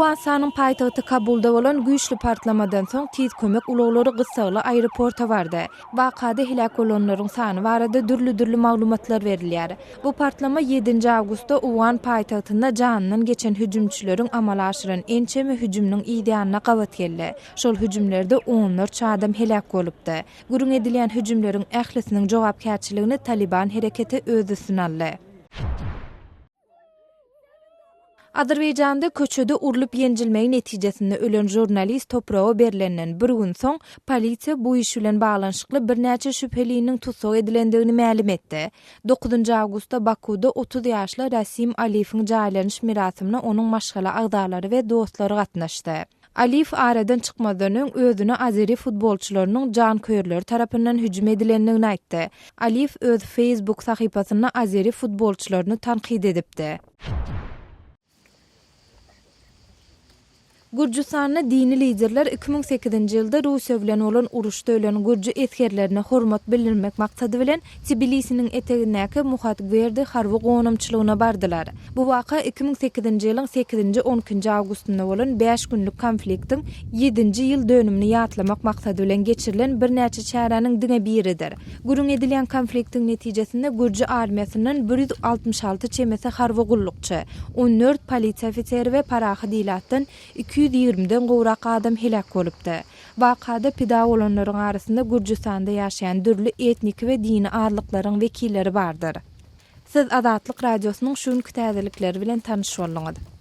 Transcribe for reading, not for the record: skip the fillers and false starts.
Awganistan'ın paýtagty Kabulda bolan güýçli partlamadan soň tiz kömek uloglary Gyssaly aeroporta bardy. Wakada hilak bolanlaryň sany barada dürli maglumatlar berilýär. Bu partlama 7 awgustda Uwan paýtagtynda janynyň geçen hüjümçileriň amal aşyran ençemi hüjümniň ideýanyna gabat geldi. Şol hüjümlerde onlarça adam hilak bolupdy. Gurun edilýän hüjümleriň ählisiniň jogapkärçiligini Taliban hereketi özü üstüne aldy. Azerbaýjanda köçede urulup ýenjilmegi netijesinde ölen jurnalist toprağa berilenden bir gün soň polisiýa bu iş bilen baglanyşykly bir näçe şüpheliniň tutsak edilendigini ma'lum etdi. 9 awgustda Bakuda 30 ýaşly Rasim Aliýewiň jaýlanyş mirasyna onuň maşgala agdalary we dostlary gatnaşdy. Aliýew aradan çykmadan öň özüne Azeri futbolçylarynyň janköýerleri tarapyndan hüjüm edilendigini aýtdy. Aliýew öz Facebook sahypasyna Azeri futbolçylaryny tanqid edipdi. Gürjistanyň dini liderler 2008-nji ýylda Russiýa bilen bolan uruşda ölen gürji eskerlerine hormat bildirmek maksady bilen Tbilisiniň etegindäki Muhatgverdi harby gonamçylygyna bardylar. Bu waka 2008-nji ýylyň 8-10 awgustunda bolan 5 günlük konfliktiň 7-nji ýyl dönümini ýatlamak maksady bilen geçirilen bir näçe çäranyň diňe biridir. Gurun edilýän konfliktiň netijesinde gürji armiýasynyň 166 çemese harby gullukçy, 14 polisiýa ofiseri we parahy dilatdan 220-den gowrak adam helak bolupdy. Wakada pida bolanlaryň arasynda Gürjistanda ýaşaýan dürli etnik we dini arlyklaryň wekilleri bardyr. Siz Azatlyk radiosynyň şu günkü täzelikleri bilen tanyş boldunuz.